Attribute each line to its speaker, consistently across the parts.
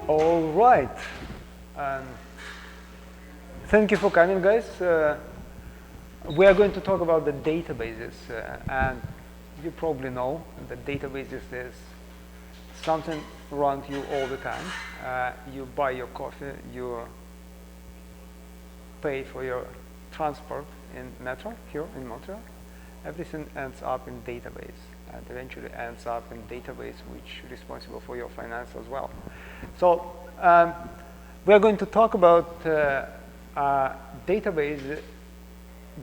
Speaker 1: All right. Thank you for coming, guys. We are going to talk about the databases. And you probably know that databases is something around you all the time. You buy your coffee, you pay for your transport in metro here in Montreal. Everything ends up in database and eventually ends up in database which is responsible for your finance as well. So we are going to talk about a database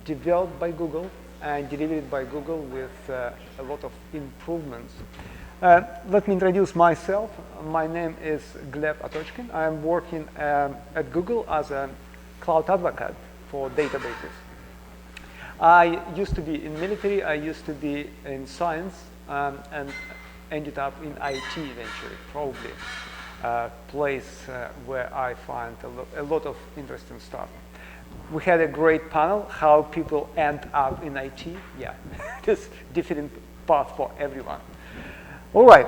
Speaker 1: developed by Google and delivered by Google with a lot of improvements. Let me introduce myself. My name is Gleb Otochkin. I'm working at Google as a cloud advocate for databases. I used to be in military, I used to be in science, and ended up in IT eventually, probably a place where I find a lot of interesting stuff. We had a great panel, how people end up in IT. Yeah, there's different path for everyone. All right,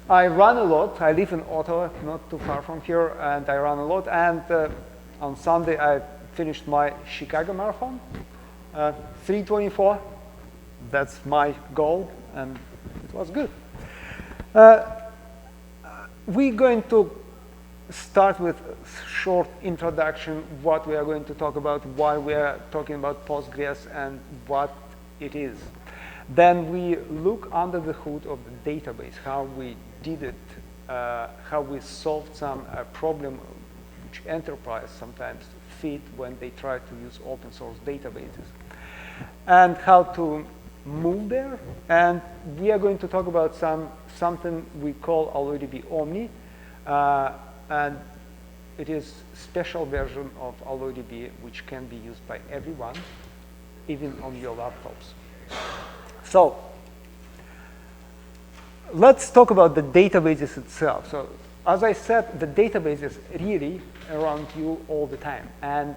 Speaker 1: I run a lot. I live in Ottawa, not too far from here, and I run a lot. And on Sunday, I finished my Chicago Marathon. 3:24, that's my goal, and it was good. We're going to start with a short introduction, what we are going to talk about, why we are talking about Postgres and what it is. Then we look under the hood of the database, how we did it, how we solved some problem which enterprise sometimes fit when they try to use open source databases, and how to move there. And we are going to talk about something we call AlloyDB Omni, and it is a special version of AlloyDB which can be used by everyone, even on your laptops. So let's talk about the databases itself. So as I said, the database is really around you all the time. And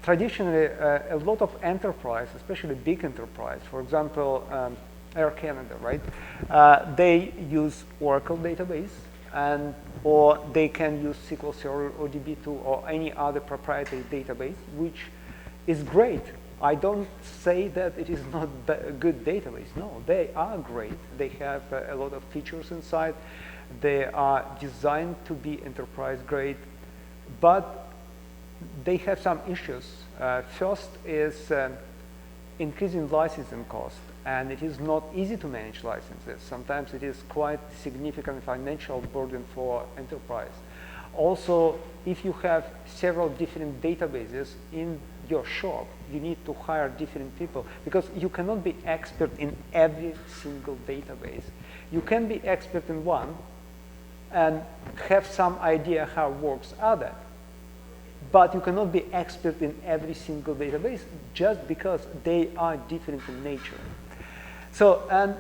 Speaker 1: traditionally, a lot of enterprise, especially big enterprise, for example, Air Canada, right? They use Oracle database, or they can use SQL Server or DB2 or any other proprietary database, which is great. I don't say that it is not a good database. No, they are great. They have a lot of features inside. They are designed to be enterprise grade, but they have some issues. First is increasing licensing cost, and it is not easy to manage licenses. Sometimes it is quite significant financial burden for enterprise. Also, if you have several different databases in your shop, you need to hire different people because you cannot be expert in every single database. You can be expert in one and have some idea how it works other, but you cannot be expert in every single database just because they are different in nature. So, and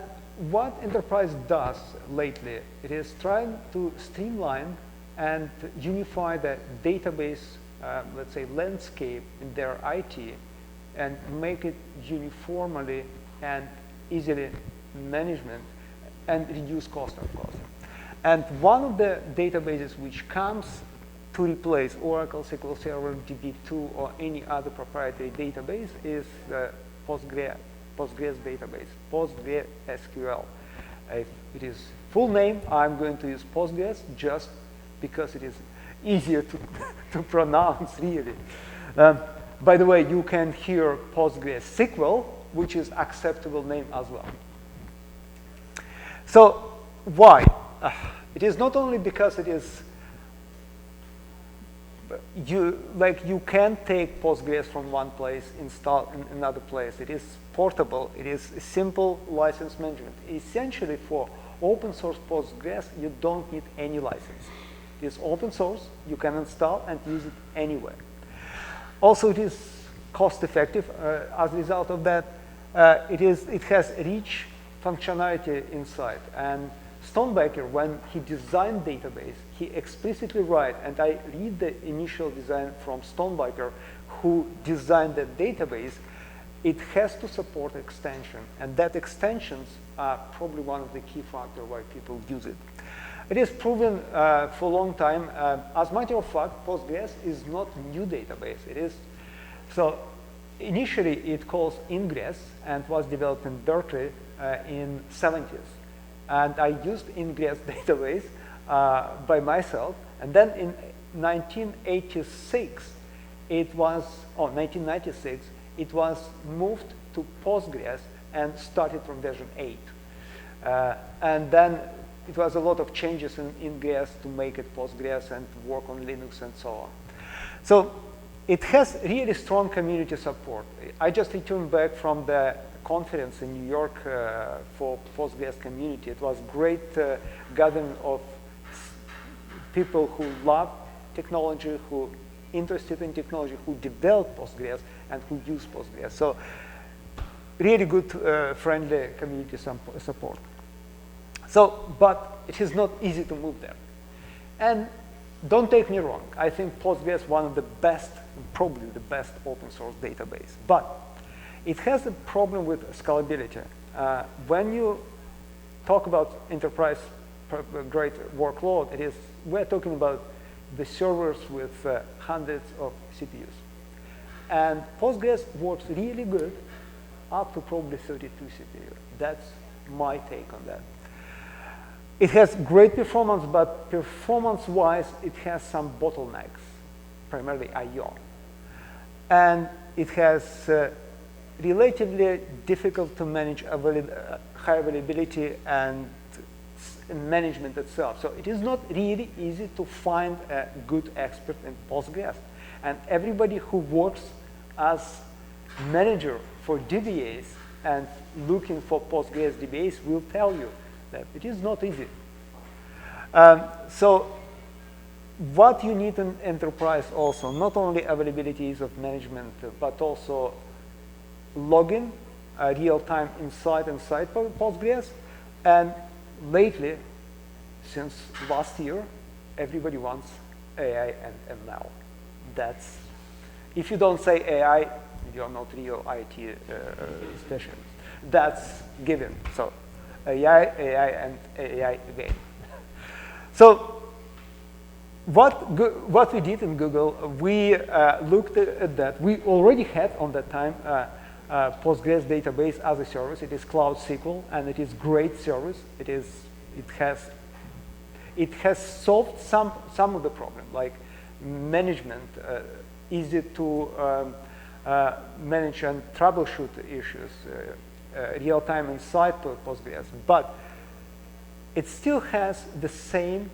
Speaker 1: what enterprise does lately, it is trying to streamline and unify the database, let's say, landscape in their IT and make it uniformly and easily management and reduce cost, of course. And one of the databases which comes to replace Oracle, SQL Server, DB2, or any other proprietary database is the Postgres database, PostgreSQL. If it is full name, I'm going to use Postgres just because it is easier to pronounce, really. By the way, you can hear PostgreSQL, which is acceptable name as well. So why? It is not only because it is you can take Postgres from one place, install in another place. It is portable. It is a simple license management. Essentially, for open source Postgres, you don't need any license. It is open source. You can install and use it anywhere. Also, it is cost effective. As a result of that, it has rich functionality inside. And Stonebaker, when he designed database, he explicitly write, and I read the initial design from Stonebaker, who designed the database, it has to support extension. And that extensions are probably one of the key factors why people use it. It is proven for a long time. As a matter of fact, Postgres is not a new database. It is so. Initially, it calls Ingress and was developed in Berkeley in 70s. And I used Ingress database by myself. And then in 1986, 1996, it was moved to Postgres and started from version 8. And then it was a lot of changes in Ingress to make it Postgres and work on Linux and so on. So it has really strong community support. I just returned back from the conference in New York for Postgres community. It was a great gathering of people who love technology, who interested in technology, who develop Postgres, and who use Postgres. So really good, friendly community support. So, but it is not easy to move there. And don't take me wrong. I think Postgres is one of the best, probably the best open source database. But it has a problem with scalability. When you talk about enterprise grade workload, we're talking about the servers with hundreds of CPUs. And Postgres works really good up to probably 32 CPU. That's my take on that. It has great performance, but performance-wise, it has some bottlenecks, primarily I/O. And it has relatively difficult to manage high availability and management itself. So it is not really easy to find a good expert in Postgres. And everybody who works as manager for DBAs and looking for Postgres DBAs will tell you that it is not easy. So what you need in enterprise also, not only availabilities of management, but also login, real-time inside Postgres. And lately, since last year, everybody wants AI and ML. That's, if you don't say AI, you're not real IT specialist. That's given. So AI, and AI again. So what we did in Google, we looked at that. We already had on that time Postgres database as a service. It is Cloud SQL, and it is great service. It has solved some of the problem, like management, easy to manage and troubleshoot issues, real-time inside Postgres, but it still has the same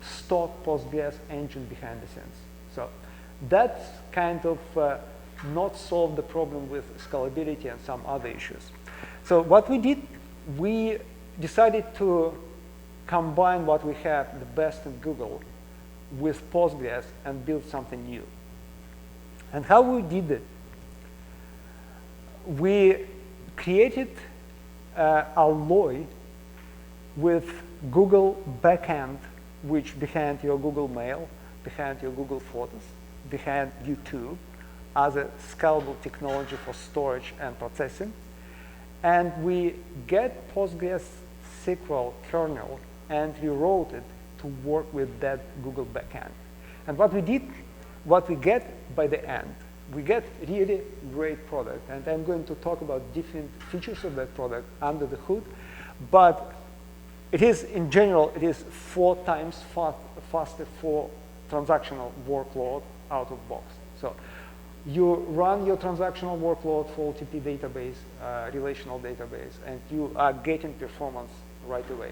Speaker 1: stock Postgres engine behind the scenes. So that's kind of not solved the problem with scalability and some other issues. So what we did, we decided to combine what we have, the best in Google, with Postgres and build something new. And how we did it? We created Alloy with Google backend, which behind your Google Mail, behind your Google Photos, behind YouTube, as a scalable technology for storage and processing. And we get PostgreSQL kernel and rewrote it to work with that Google backend. And what we did, what we get by the end, we get really great product. And I'm going to talk about different features of that product under the hood. But it is, in general, it is 4 times faster for transactional workload out of box. So you run your transactional workload for OTP database, relational database, and you are getting performance right away.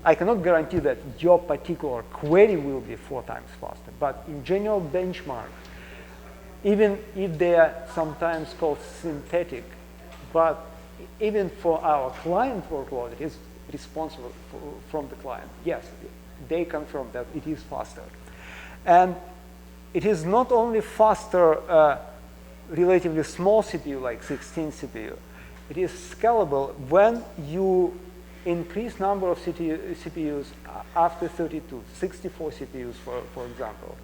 Speaker 1: I cannot guarantee that your particular query will be 4 times faster, but in general benchmark, even if they are sometimes called synthetic, but even for our client workload, it is responsible from the client. Yes, they confirm that it is faster. And it is not only faster, relatively small CPU, like 16 CPU. It is scalable when you increase number of CPUs after 32, 64 CPUs, for example.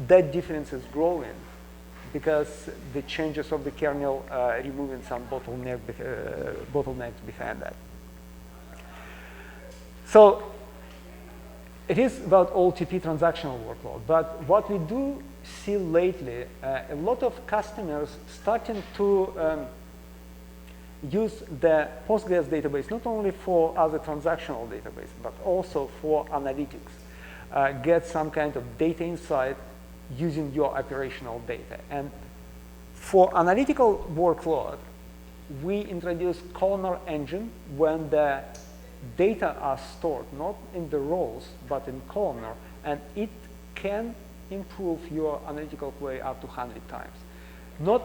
Speaker 1: That difference is growing. because the changes of the kernel removing some bottlenecks behind that. So it is about OLTP transactional workload, but what we do see lately, a lot of customers starting to use the Postgres database not only for other transactional database, but also for analytics. Get some kind of data insight using your operational data. And for analytical workload, we introduce columnar engine when the data are stored not in the rows, but in columnar, and it can improve your analytical query up to 100 times. Not,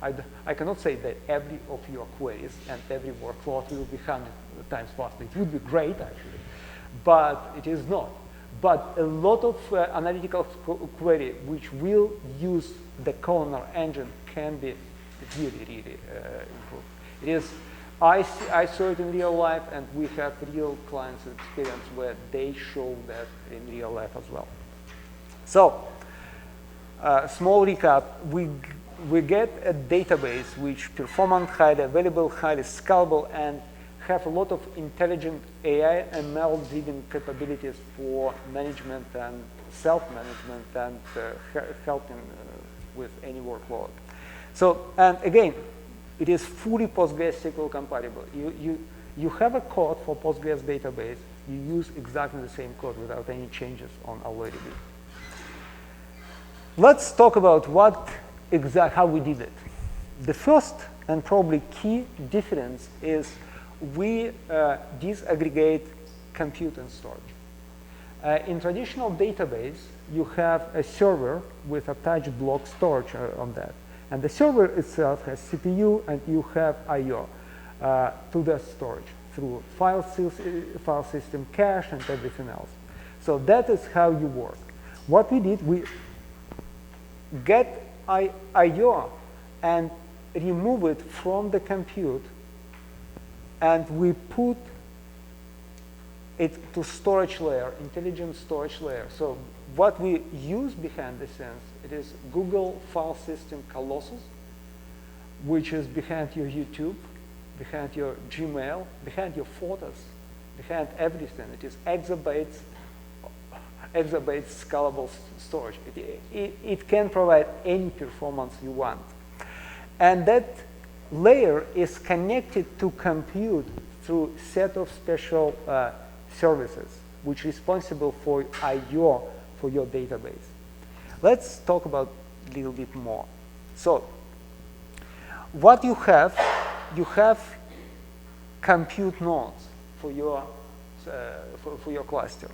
Speaker 1: I cannot say that every of your queries and every workload will be 100 times faster. It would be great, actually, but it is not. But a lot of analytical query which will use the columnar engine can be really, really improved. It is, I saw it in real life, and we have real clients' experience where they show that in real life as well. So, small recap, we get a database which performant, highly available, highly scalable, and have a lot of intelligent AI and ML-driven capabilities for management and self-management and helping with any workload. So, and again, it is fully PostgreSQL compatible. You have a code for Postgres database, you use exactly the same code without any changes on AlloyDB. Let's talk about how we did it. The first and probably key difference is we disaggregate compute and storage. In traditional database, you have a server with attached block storage on that. And the server itself has CPU, and you have I/O to the storage through file system, cache, and everything else. So that is how you work. What we did, we get I/O and remove it from the compute, and we put it to storage layer, intelligent storage layer. So what we use behind the scenes, it is Google file system Colossus, which is behind your YouTube, behind your Gmail, behind your photos, behind everything. It is exabytes scalable storage. It can provide any performance you want. And that layer is connected to compute through a set of special services, which is responsible for I/O for your database. Let's talk about a little bit more. So what you have compute nodes for your cluster.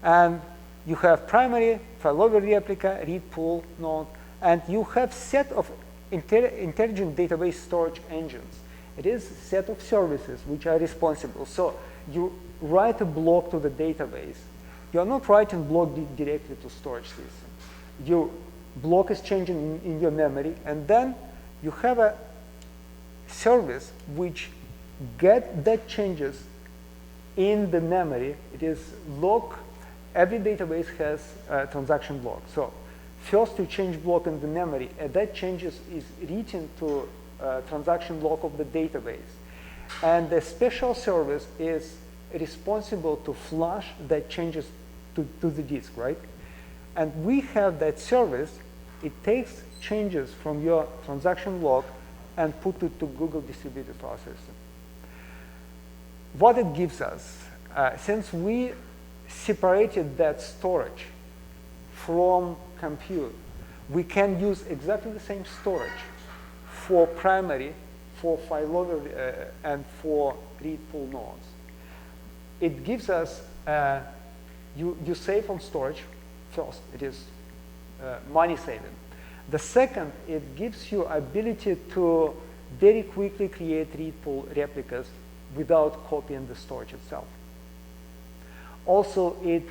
Speaker 1: And you have primary, failover replica, read pool node, and you have set of intelligent database storage engines. It is a set of services which are responsible. So you write a block to the database. You are not writing block directly to storage system. Your block is changing in your memory, and then you have a service which get that changes in the memory. It is log. Every database has a transaction log. So first you change block in the memory, and that changes is written to transaction log of the database. And the special service is responsible to flush that changes to the disk, right? And we have that service. It takes changes from your transaction log and put it to Google distributed file system. What it gives us, since we separated that storage from compute, we can use exactly the same storage for primary, for failover, and for read pool nodes. It gives us, you save on storage. First, it is money saving. The second, it gives you ability to very quickly create read pool replicas without copying the storage itself. Also, it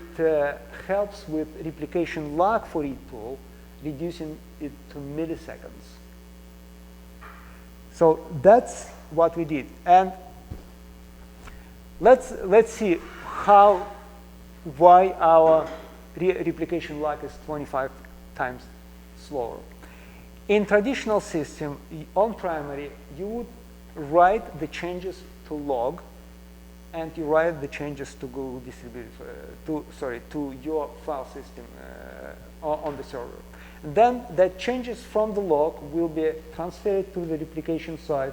Speaker 1: helps with replication lag for read pool, reducing it to milliseconds. So that's what we did. And let's see why our replication lag is 25 times slower. In traditional system, on primary, you would write the changes to log, and you write the changes to Google distributed, to your file system on the server. And then the changes from the log will be transferred to the replication side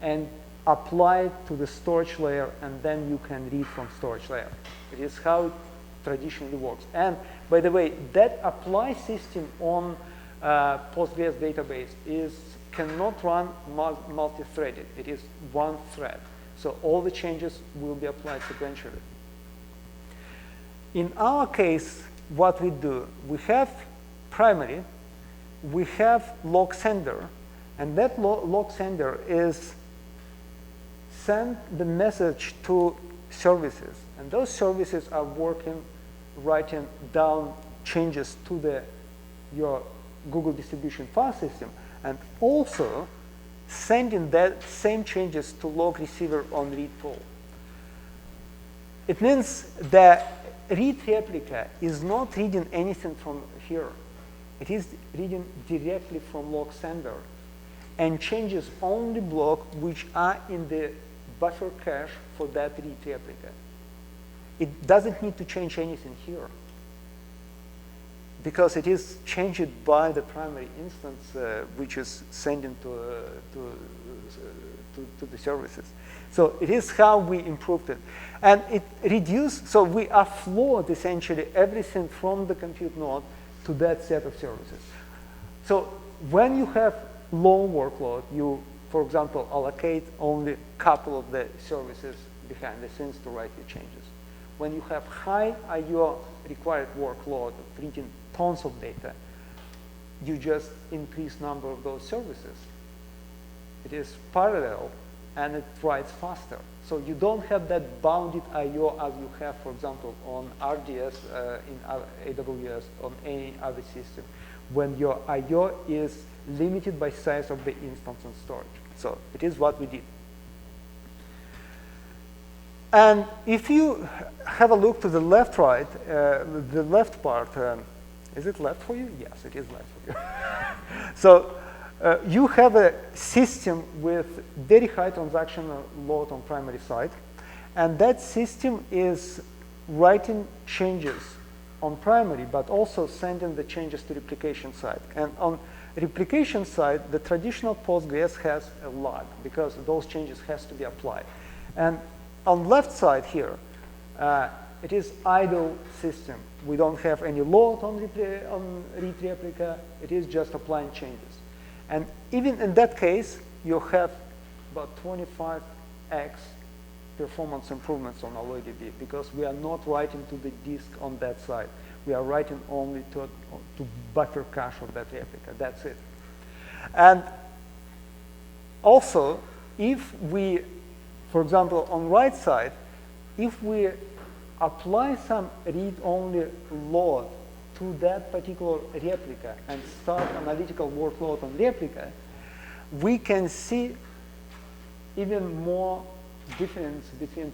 Speaker 1: and applied to the storage layer, and then you can read from storage layer. It is how it traditionally works. And by the way, that apply system on Postgres database cannot run multi-threaded. It is one thread. So all the changes will be applied sequentially. In our case, what we do, we have primary, we have log sender, and that log sender is send the message to services. And those services are writing down changes to your Google distribution file system, and also sending that same changes to log receiver on read pool. It means that read replica is not reading anything from here. It is reading directly from log sender and changes only block which are in the buffer cache for that read replica. It doesn't need to change anything here, because it is changed by the primary instance, which is sending to the services. So it is how we improved it. And it reduced, so we offload essentially everything from the compute node to that set of services. So when you have low workload, you, for example, allocate only a couple of the services behind the scenes to write your changes. When you have high I/O required workload of reading tons of data, you just increase number of those services. It is parallel, and it writes faster. So you don't have that bounded I/O as you have, for example, on RDS, in AWS, on any other system, when your I/O is limited by size of the instance and storage. So it is what we did. And if you have a look to the left, the left part, is it left for you? Yes, it is left for you. So you have a system with very high transactional load on primary side, and that system is writing changes on primary, but also sending the changes to replication side. And on replication side, the traditional Postgres has a lag, because those changes has to be applied. And on left side here, it is idle system. We don't have any load on read replica. It is just applying changes. And even in that case, you have about 25x performance improvements on AlloyDB, because we are not writing to the disk on that side. We are writing only to buffer cache of that replica. That's it. And also, if we, for example, on right side, if we apply some read-only load to that particular replica and start analytical workload on replica, we can see even more difference between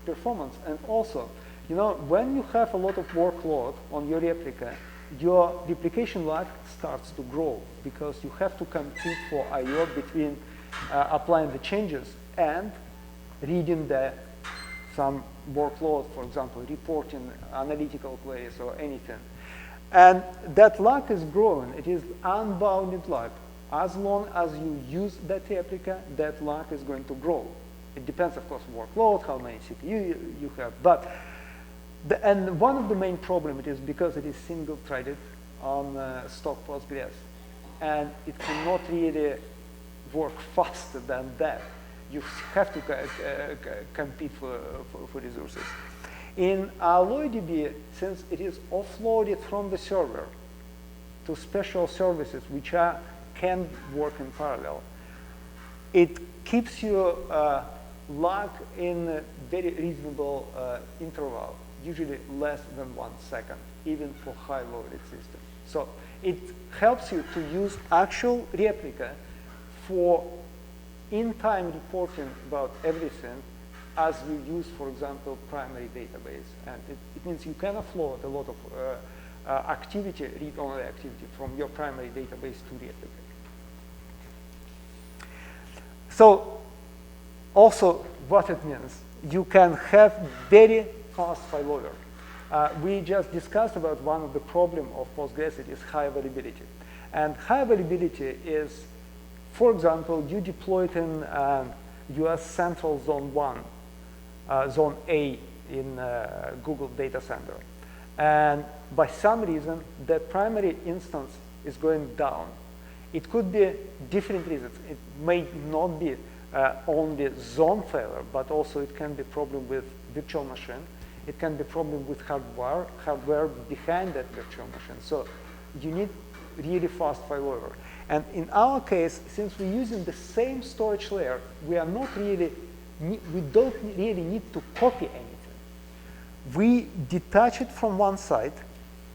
Speaker 1: performance. And also, you know, when you have a lot of workload on your replica, your replication lag starts to grow, because you have to compete for I/O between applying the changes and reading some workload, for example, reporting analytical queries or anything. And that lag is growing. It is unbounded lag. As long as you use that replica, that lag is going to grow. It depends, of course, on workload, how many CPU you have. But and one of the main problems it is because it is single-threaded on stock Postgres, and it cannot really work faster than that. You have to compete for resources. In AlloyDB, since it is offloaded from the server to special services which can work in parallel, it keeps your lag in a very reasonable interval, usually less than 1 second, even for high-loaded systems. So it helps you to use actual replica for in-time reporting about everything, as you use, for example, primary database. And it means you can offload a lot of activity, read-only activity from your primary database to the replica. So also what it means, you can have very fast failover. We just discussed about one of the problems of Postgres, it is high availability. And high availability is, for example, you deploy it in US Central Zone 1, Zone A in Google data center. And by some reason, the primary instance is going down. It could be different reasons. It may not be only zone failure, but also it can be problem with virtual machine. It can be problem with hardware behind that virtual machine. So you need really fast failover. And in our case, since we're using the same storage layer, we don't really need to copy anything. We detach it from one side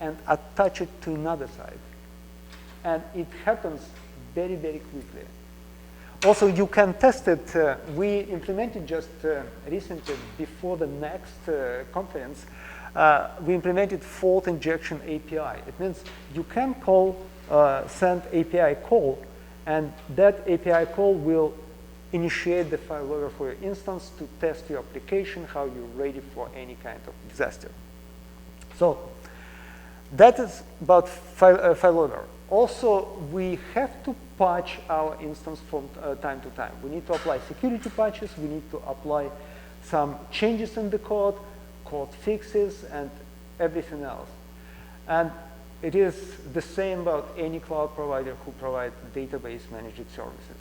Speaker 1: and attach it to another side. And it happens very, very quickly. Also, you can test it. We implemented just recently, before the next conference, we implemented fault injection API. It means you can call, send API call, and that API call will initiate the failover for your instance to test your application, how you're ready for any kind of disaster. So that is about failover. Also, we have to patch our instance from time to time. We need to apply security patches. We need to apply some changes in the code fixes, and everything else. And it is the same about any cloud provider who provides database managed services.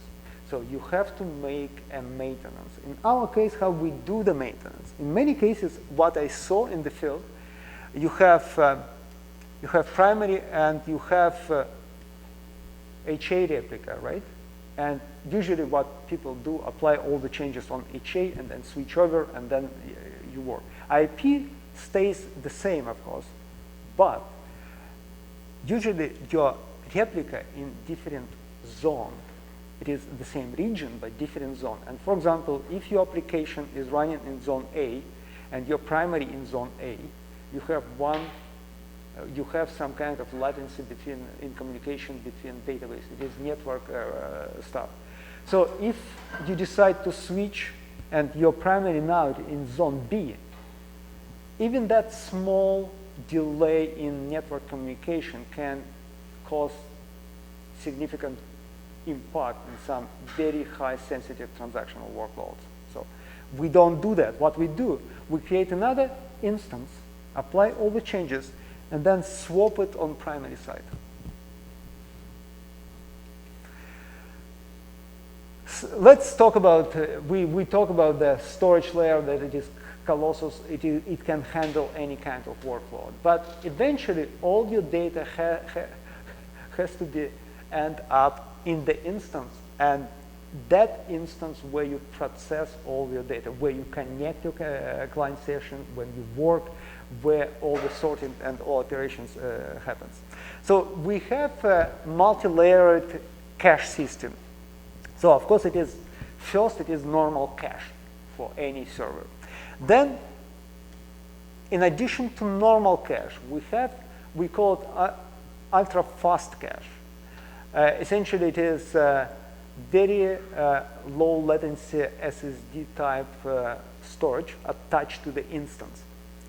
Speaker 1: So you have to make a maintenance. In our case, how we do the maintenance. In many cases, what I saw in the field, you have primary and you have HA replica, right? And usually what people do, apply all the changes on HA and then switch over and then you work. IP stays the same, of course, but usually your replica in different zone, it is the same region but different zone. And for example, if your application is running in zone A and your primary in zone A, you have some kind of latency in communication between database. It is network stuff. So if you decide to switch and your primary node in zone B, even that small delay in network communication can cause significant impact in some very high sensitive transactional workloads. So we don't do that. What we do, we create another instance, apply all the changes, and then swap it on primary side. So let's talk about, we talk about the storage layer, that it is Colossus, it can handle any kind of workload. But eventually, all your data has to end up in the instance, and that instance where you process all your data, where you connect your client session, when you work, where all the sorting and all operations happens. So we have a multi-layered cache system. So of course it is, first it is normal cache for any server. Then, in addition to normal cache, we call it ultra-fast cache. Essentially it is very low latency SSD type storage attached to the instance.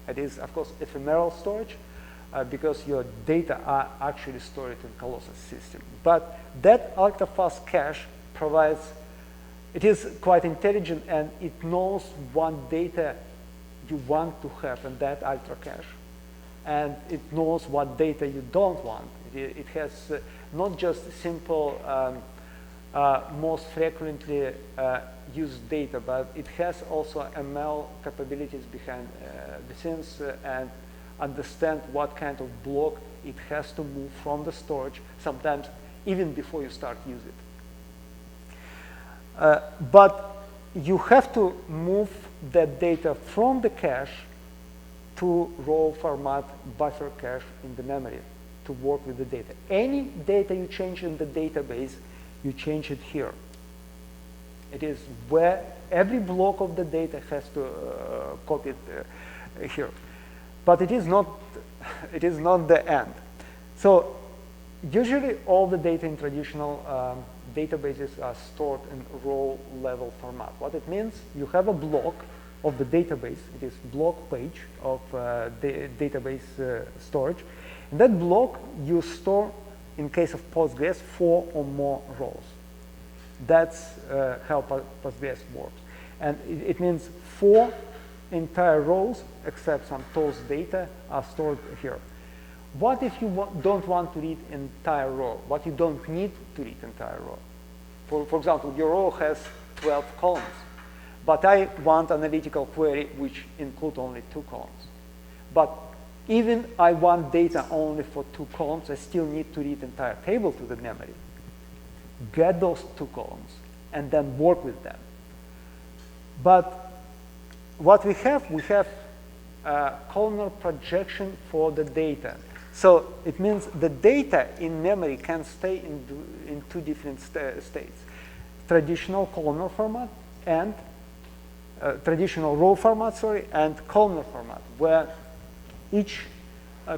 Speaker 1: It is, of course, ephemeral storage because your data are actually stored in Colossus system. But that ultra-fast cache provides, it is quite intelligent and it knows what data you want to have in that ultra cache. And it knows what data you don't want. It has not just simple, most frequently used data, but it has also ML capabilities behind the scenes and understand what kind of block it has to move from the storage, sometimes even before you start using it. But you have to move that data from the cache to raw format buffer cache in the memory to work with the data. Any data you change in the database, you change it here. It is where every block of the data has to copy it here. But it is not it is not the end. So usually all the data in traditional databases are stored in row level format. What it means, you have a block of the database. It is block page of the database storage. In that block, you store, in case of Postgres, 4 or more rows. That's how Postgres works. And it means 4 entire rows, except some tools data, are stored here. What if you don't want to read entire row? What you don't need to read entire row? For example, your row has 12 columns, but I want analytical query which include only 2 columns. But even I want data only for 2 columns, I still need to read entire table to the memory. Get those 2 columns and then work with them. But what we have columnar projection for the data. So it means the data in memory can stay in 2 different states. Traditional columnar format and traditional row format, and columnar format, where each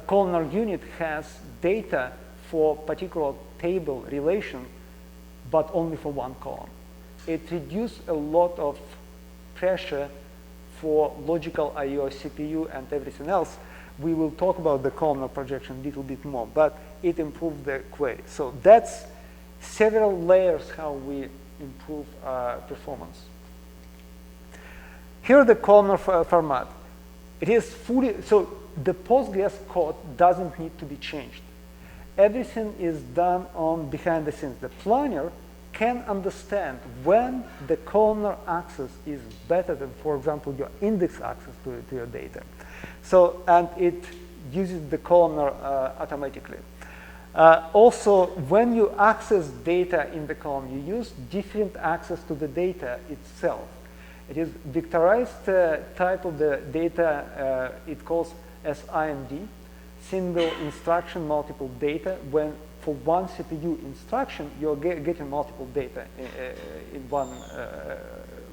Speaker 1: columnar unit has data for particular table relation, but only for 1 column. It reduces a lot of pressure for logical I/O, CPU, and everything else. We will talk about the columnar projection a little bit more, but it improves the query. So that's several layers how we improve performance. Here the columnar format. It is fully, so the Postgres code doesn't need to be changed. Everything is done on behind the scenes. The planner can understand when the columnar access is better than, for example, your index access to your data. So, and it uses the columnar automatically. Also, when you access data in the column, you use different access to the data itself. It is vectorized type of the data, it calls SIMD, single instruction, multiple data. When for one CPU instruction, you're getting multiple data in one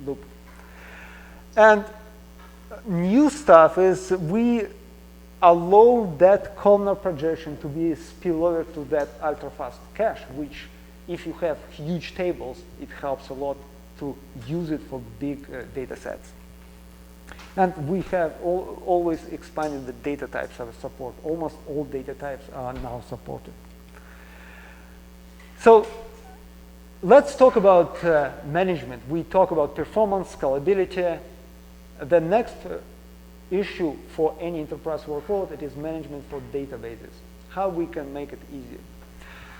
Speaker 1: loop. And new stuff is we allow that columnar projection to be spillover to that ultra-fast cache, which if you have huge tables, it helps a lot to use it for big data sets. And we have always expanded the data types of support. Almost all data types are now supported. So let's talk about management. We talk about performance, scalability. The next issue for any enterprise workload, it is management for databases, how we can make it easier.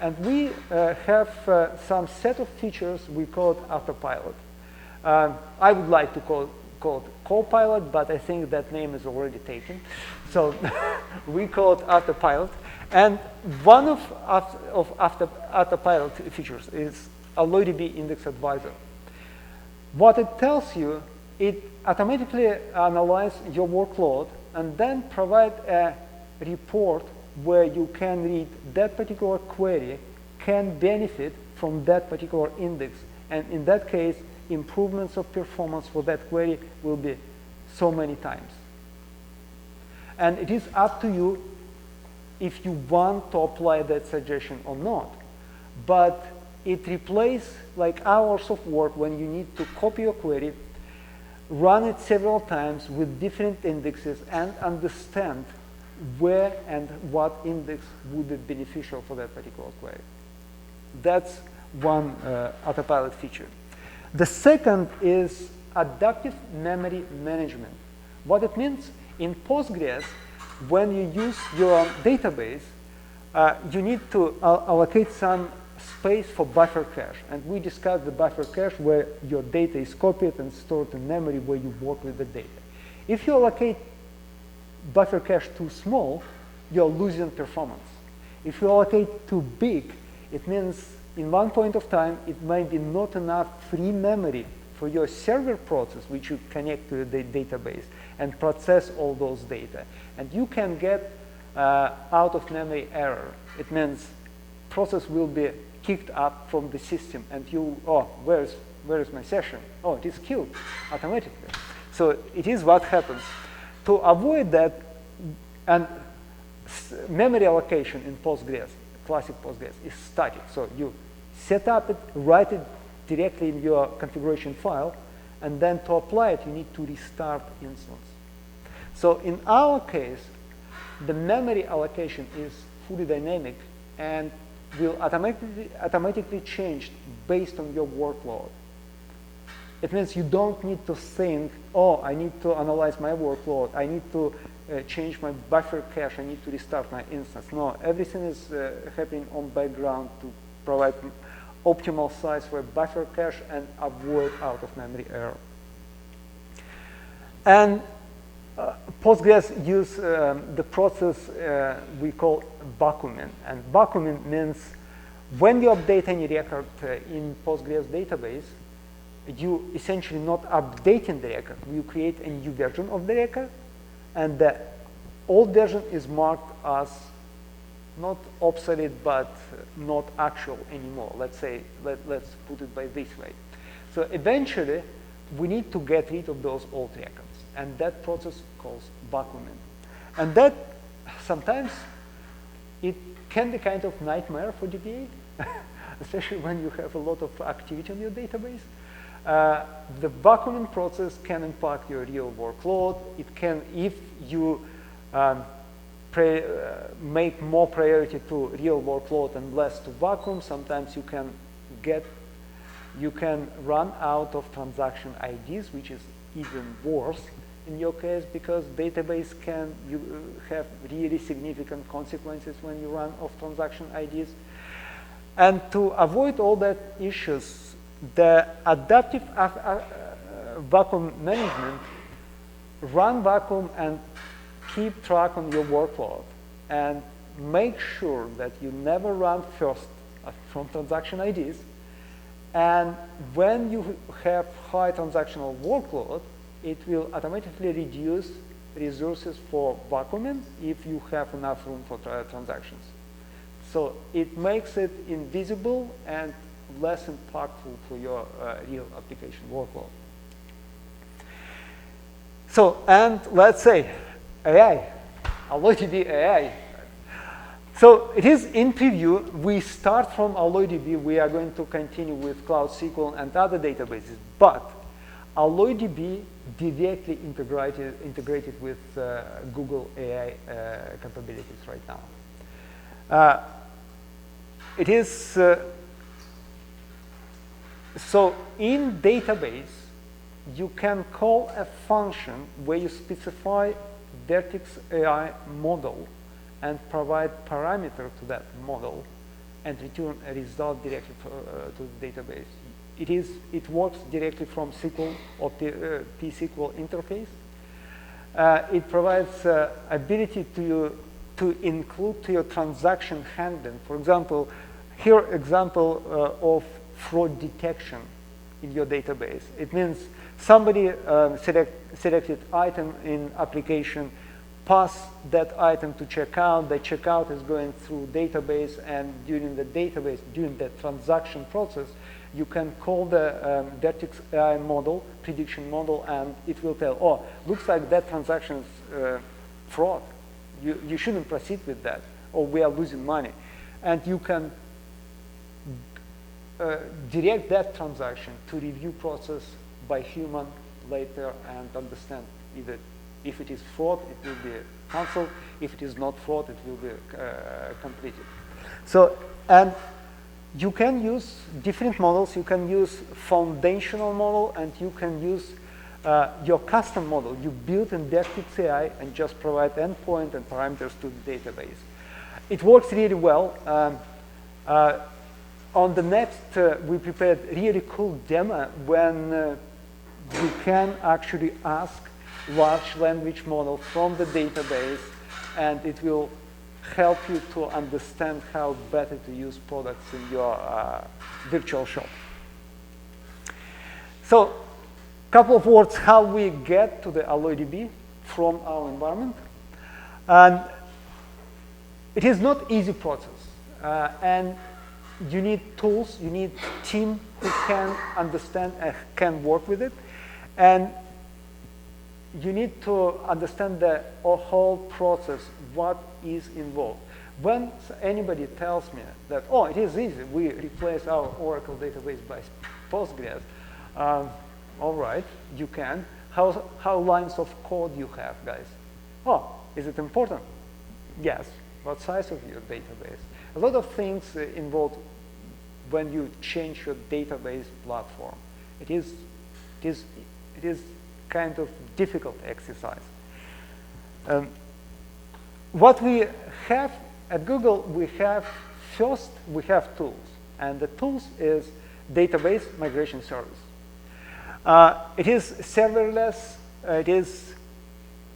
Speaker 1: And we have some set of features we call it Autopilot. I would like to call it Copilot, but I think that name is already taken. So we call it Autopilot. And one of Autopilot features is AlloyDB Index Advisor. What it tells you, it automatically analyzes your workload and then provide a report where you can read that particular query can benefit from that particular index. And in that case, improvements of performance for that query will be so many times. And it is up to you if you want to apply that suggestion or not. But it replaces like hours of work when you need to copy your query, run it several times with different indexes, and understand where and what index would be beneficial for that particular query. That's one Autopilot feature. The second is adaptive memory management. What it means, in Postgres, when you use your database, you need to allocate some space for buffer cache. And we discussed the buffer cache where your data is copied and stored in memory where you work with the data. If you allocate buffer cache too small, you're losing performance. If you allocate too big, it means in one point of time, it might be not enough free memory for your server process, which you connect to the database and process all those data. And you can get out of memory error. It means process will be kicked up from the system and you, oh, where is my session? Oh, it is killed automatically. So it is what happens. To avoid that, and memory allocation in Postgres, classic Postgres, is static. So you set up it, write it directly in your configuration file, and then to apply it, you need to restart instance. So in our case, the memory allocation is fully dynamic and will automatically change based on your workload. It means you don't need to think, oh, I need to analyze my workload, I need to change my buffer cache, I need to restart my instance. No, everything is happening on background to provide optimal size for a buffer cache and avoid out-of-memory error. And Postgres use the process we call vacuuming. And vacuuming means when you update any record in Postgres database, you essentially not updating the record. You create a new version of the record, and the old version is marked as not obsolete, but not actual anymore. Let's say, let's put it by this way. So eventually, we need to get rid of those old records. And that process calls vacuuming. And that sometimes it can be kind of nightmare for DBA, especially when you have a lot of activity on your database. The vacuuming process can impact your real workload. It can, if you make more priority to real workload and less to vacuum, sometimes you can run out of transaction IDs, which is even worse in your case, because database can have really significant consequences when you run off transaction IDs. And to avoid all that issues, the adaptive vacuum management run vacuum and keep track on your workload and make sure that you never run first from transaction IDs. And when you have high transactional workload, it will automatically reduce resources for vacuuming if you have enough room for transactions. So it makes it invisible and less impactful for your real application workload. So, and let's say AI, AlloyDB AI. So it is in preview. We start from AlloyDB. We are going to continue with Cloud SQL and other databases, but AlloyDB directly integrated with Google AI capabilities right now. It is so in database, you can call a function where you specify Vertex AI model and provide parameter to that model and return a result directly to the database. It works directly from SQL or P-SQL interface. It provides ability to include to your transaction handling. For example, here example of fraud detection in your database. It means somebody selected item in application, pass that item to checkout. The checkout is going through database, and during the transaction process, you can call the Vertex AI model, prediction model, and it will tell, oh, looks like that transaction is fraud. You shouldn't proceed with that, or we are losing money. And you can direct that transaction to review process by human later and understand either if it is fraud, it will be canceled. If it is not fraud, it will be completed. So, and you can use different models. You can use foundational model, and you can use your custom model. You build in Vertex AI and just provide endpoint and parameters to the database. It works really well. On the next, we prepared really cool demo when you can actually ask large language model from the database, and it will help you to understand how better to use products in your virtual shop. So, a couple of words how we get to the AlloyDB from our environment. And it is not easy process. And you need tools, you need team who can understand and can work with it. And you need to understand the whole process, what is involved. When anybody tells me that, oh, it is easy, we replace our Oracle database by Postgres, all right, you can. How lines of code you have, guys? Oh, is it important? Yes. What size of your database? A lot of things involved when you change your database platform. It is kind of difficult exercise. What we have at Google, we have tools, and the tools is database migration service. It is serverless. It is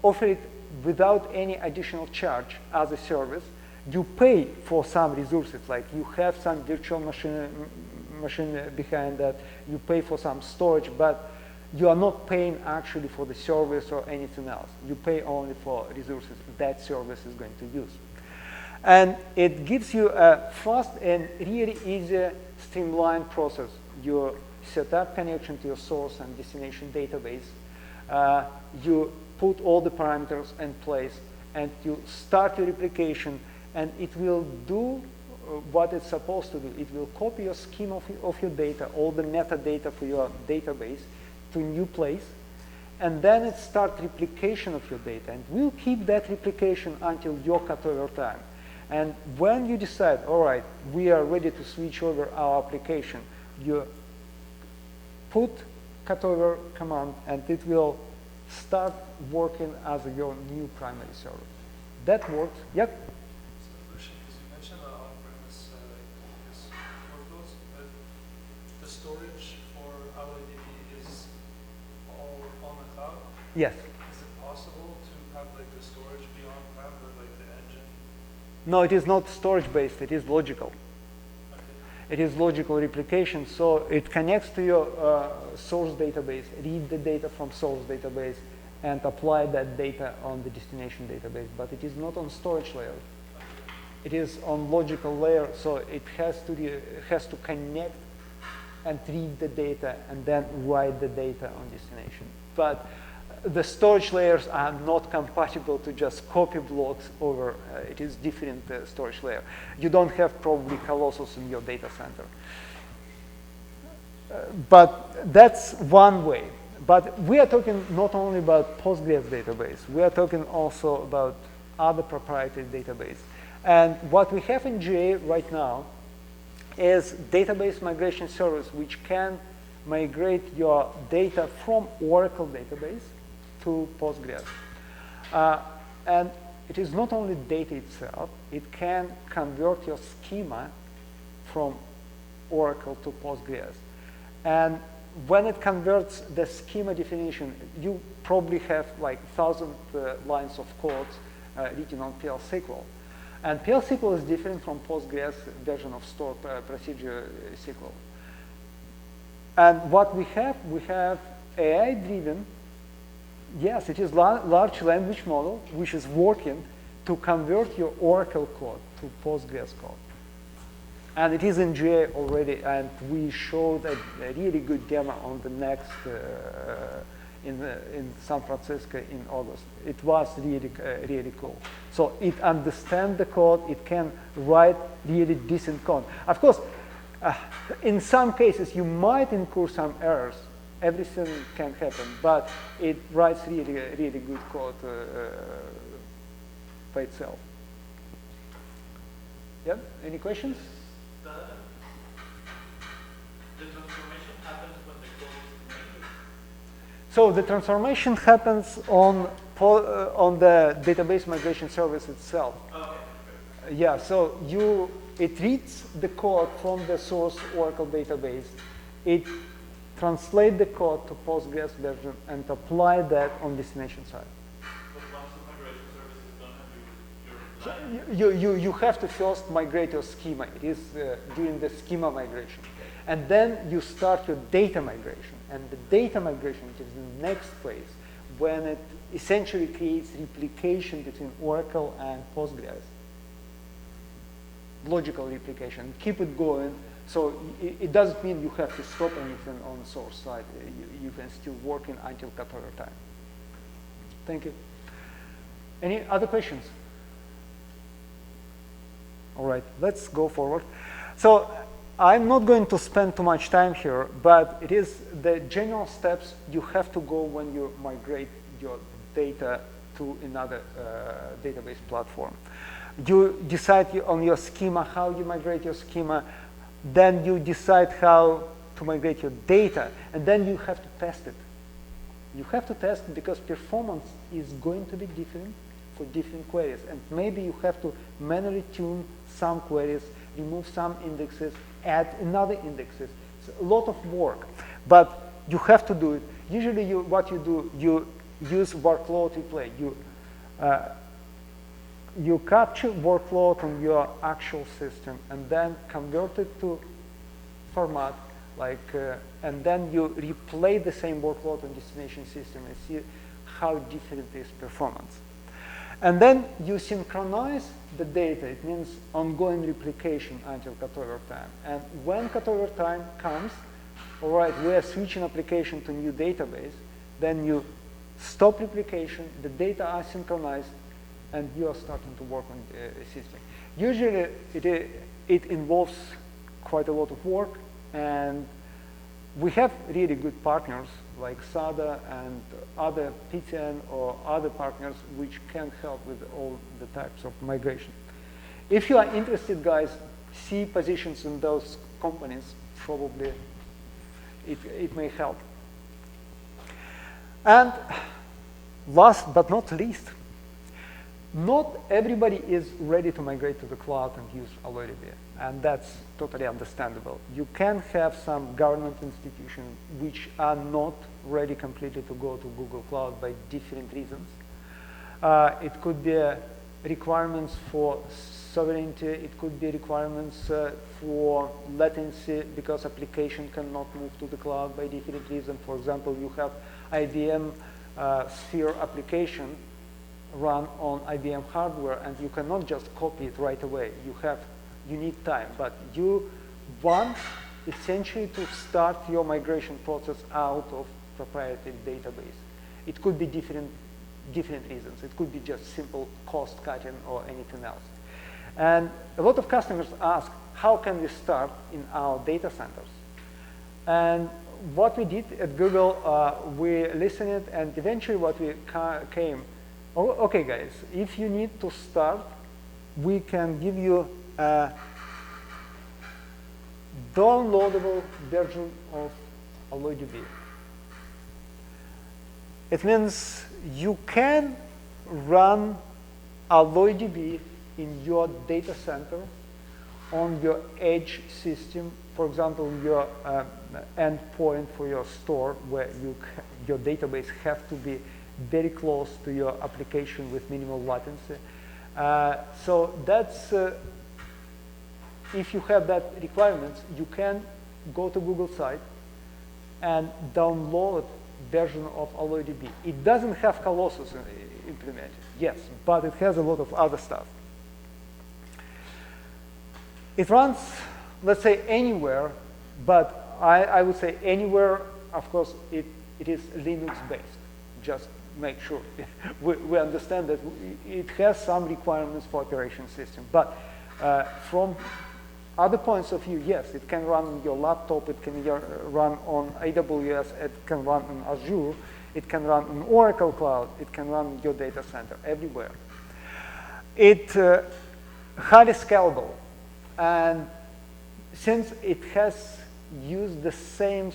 Speaker 1: offered without any additional charge as a service. You pay for some resources, like you have some virtual machine behind that. You pay for some storage, but you are not paying actually for the service or anything else. You pay only for resources that service is going to use. And it gives you a fast and really easy, streamlined process. You set up connection to your source and destination database. You put all the parameters in place, and you start your replication, and it will do what it's supposed to do. It will copy your schema of your data, all the metadata for your database, to a new place, and then it starts replication of your data, and we'll keep that replication until your cutover time. And when you decide, all right, we are ready to switch over our application, you put cutover command, and it will start working as your new primary server. That works. Yep.
Speaker 2: So question is, you mentioned on-premise workloads, but the storage for AlloyDB is all on the cloud?
Speaker 1: Yes.
Speaker 2: Is it possible to have like the storage be on-prem or like the engine?
Speaker 1: No, it is not storage-based. It is logical. It is logical replication, so it connects to your source database, read the data from source database, and apply that data on the destination database. But it is not on storage layer. It is on logical layer, so it has to connect and read the data and then write the data on destination. But the storage layers are not compatible to just copy blocks over. It is different storage layer. You don't have probably Colossus in your data center. But that's one way. But we are talking not only about Postgres database. We are talking also about other proprietary database. And what we have in GA right now is database migration service, which can migrate your data from Oracle database to Postgres. And it is not only data itself, it can convert your schema from Oracle to Postgres. And when it converts the schema definition, you probably have like 1,000 lines of code written on PL/SQL. And PL/SQL is different from Postgres version of stored procedure SQL. And what we have AI-driven. Yes, it is large language model which is working to convert your Oracle code to Postgres code. And it is in GA already, and we showed a really good demo on the next in San Francisco in August. It was really cool. So it understands the code. It can write really decent code. Of course, in some cases you might incur some errors. Everything can happen, but it writes really good code by itself. Yeah. Any questions?
Speaker 3: The transformation happens when the code is made.
Speaker 1: So the transformation happens on the database migration service itself.
Speaker 3: Okay.
Speaker 1: Yeah. So it reads the code from the source Oracle database. It translate the code to Postgres version and apply that on destination side.
Speaker 3: But once the migration service is done,
Speaker 1: You have to first migrate your schema. It is during the schema migration. And then you start your data migration. And the data migration is the next phase when it essentially creates replication between Oracle and Postgres. Logical replication. Keep it going. So it doesn't mean you have to stop anything on the source side. You can still work in until cutover time. Thank you. Any other questions? All right, let's go forward. So I'm not going to spend too much time here, but it is the general steps you have to go when you migrate your data to another database platform. You decide on your schema, how you migrate your schema, then you decide how to migrate your data, and then you have to test it. You have to test it because performance is going to be different for different queries, and maybe you have to manually tune some queries, remove some indexes, add another indexes. It's a lot of work, but you have to do it. Usually what you do, you use workload replay. You capture workload on your actual system and then convert it to format, and then you replay the same workload on destination system and see how different is performance. And then you synchronize the data. It means ongoing replication until cutover time. And when cutover time comes, all right, we are switching application to new database, then you stop replication, the data are synchronized, and you are starting to work on the system. Usually, it involves quite a lot of work, and we have really good partners like SADA and other PTN or other partners which can help with all the types of migration. If you are interested, guys, see positions in those companies. Probably it may help. And last but not least, not everybody is ready to migrate to the cloud and use AlloyDB, and that's totally understandable. You can have some government institutions which are not ready completely to go to Google Cloud by different reasons. It could be requirements for sovereignty, it could be requirements for latency because application cannot move to the cloud by different reasons. For example, you have IBM Sphere application run on IBM hardware, and you cannot just copy it right away. You need time, but you want essentially to start your migration process out of proprietary database. It could be different reasons. It could be just simple cost cutting or anything else. And a lot of customers ask, how can we start in our data centers? And what we did at Google, we listened, and eventually what we came, okay, guys, if you need to start, we can give you a downloadable version of AlloyDB. It means you can run AlloyDB in your data center on your edge system, for example, your endpoint for your store where your database have to be very close to your application with minimal latency. So that's, if you have that requirements, you can go to Google site and download version of AlloyDB. It doesn't have Colossus implemented, yes, but it has a lot of other stuff. It runs, let's say, anywhere, but I would say anywhere, of course, it is Linux-based. Just make sure we understand that it has some requirements for operation system. But from other points of view, yes, it can run on your laptop, it can run on AWS, it can run on Azure, it can run on Oracle Cloud, it can run in your data center, everywhere. It's highly scalable. And since it has used the same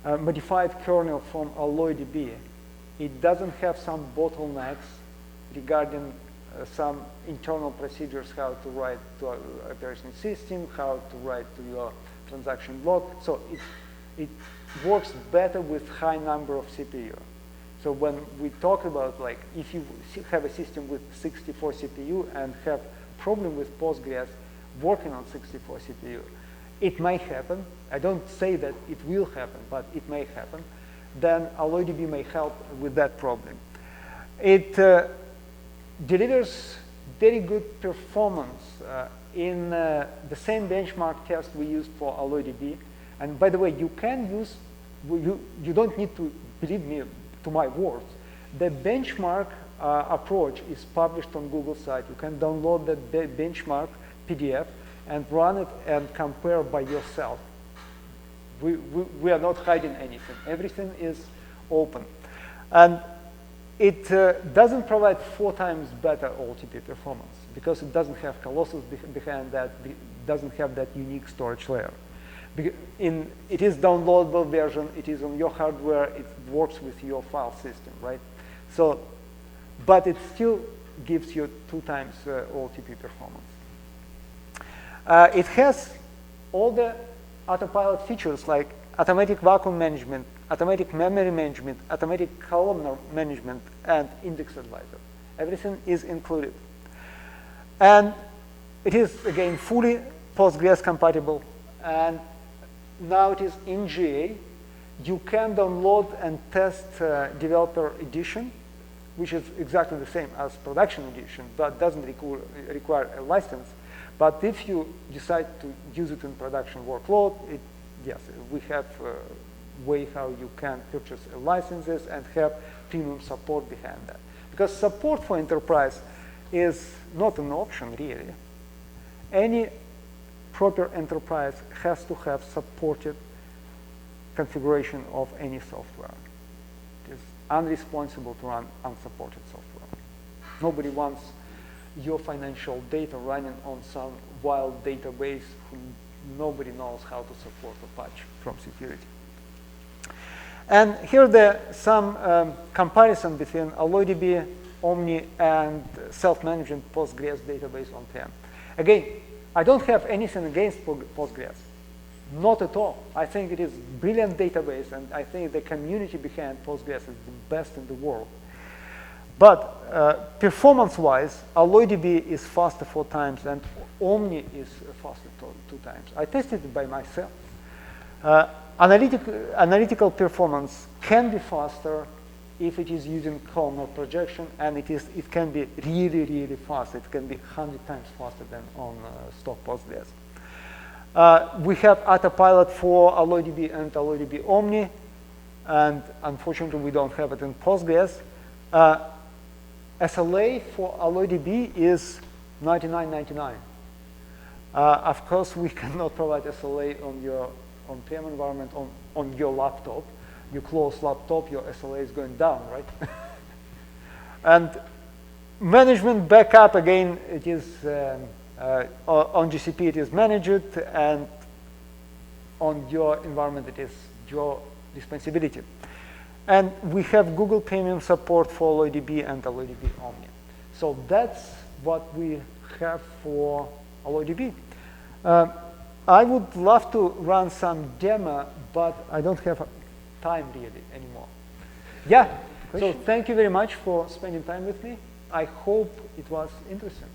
Speaker 1: modified kernel from AlloyDB, it doesn't have some bottlenecks regarding some internal procedures, how to write to an operating system, how to write to your transaction log. So it works better with high number of CPU. So when we talk about, like, if you have a system with 64 CPU and have problem with Postgres working on 64 CPU, it may happen. I don't say that it will happen, but it may happen. Then AlloyDB may help with that problem. It delivers very good performance in the same benchmark test we used for AlloyDB. And by the way, you can use, you don't need to believe me to my words. The benchmark approach is published on Google site. You can download the benchmark PDF and run it and compare by yourself. We are not hiding anything. Everything is open. And it doesn't provide 4 times better OLTP performance because it doesn't have Colossus behind that, doesn't have that unique storage layer. It is downloadable version, it is on your hardware, it works with your file system, right? So, but it still gives you 2 times OLTP performance. It has all the autopilot features like automatic vacuum management, automatic memory management, automatic columnar management, and index advisor. Everything is included. And it is, again, fully Postgres compatible. And now it is in GA. You can download and test developer edition, which is exactly the same as production edition, but doesn't require a license. But if you decide to use it in production workload, yes, we have a way how you can purchase licenses and have premium support behind that. Because support for enterprise is not an option, really. Any proper enterprise has to have supported configuration of any software. It is unresponsible to run unsupported software. Nobody wants your financial data running on some wild database who nobody knows how to support or patch from security. And here some comparison between AlloyDB, Omni, and self-managed Postgres database on-prem. Again, I don't have anything against Postgres. Not at all. I think it is a brilliant database, and I think the community behind Postgres is the best in the world. But performance-wise, AlloyDB is faster 4 times, and Omni is faster 2 times. I tested it by myself. Analytical performance can be faster if it is using columnar projection, and it can be really, really fast. It can be 100 times faster than on stock Postgres. We have autopilot for AlloyDB and AlloyDB Omni, and unfortunately, we don't have it in Postgres. SLA for AlloyDB is $99.99. Of course, we cannot provide SLA on your on-prem environment on your laptop. You close laptop, your SLA is going down, right? And management backup, again, it is on GCP, it is managed, and on your environment, it is your responsibility. And we have Google Premium support for AlloyDB and AlloyDB Omni. So that's what we have for AlloyDB. I would love to run some demo, but I don't have time really anymore. Yeah, so thank you very much for spending time with me. I hope it was interesting.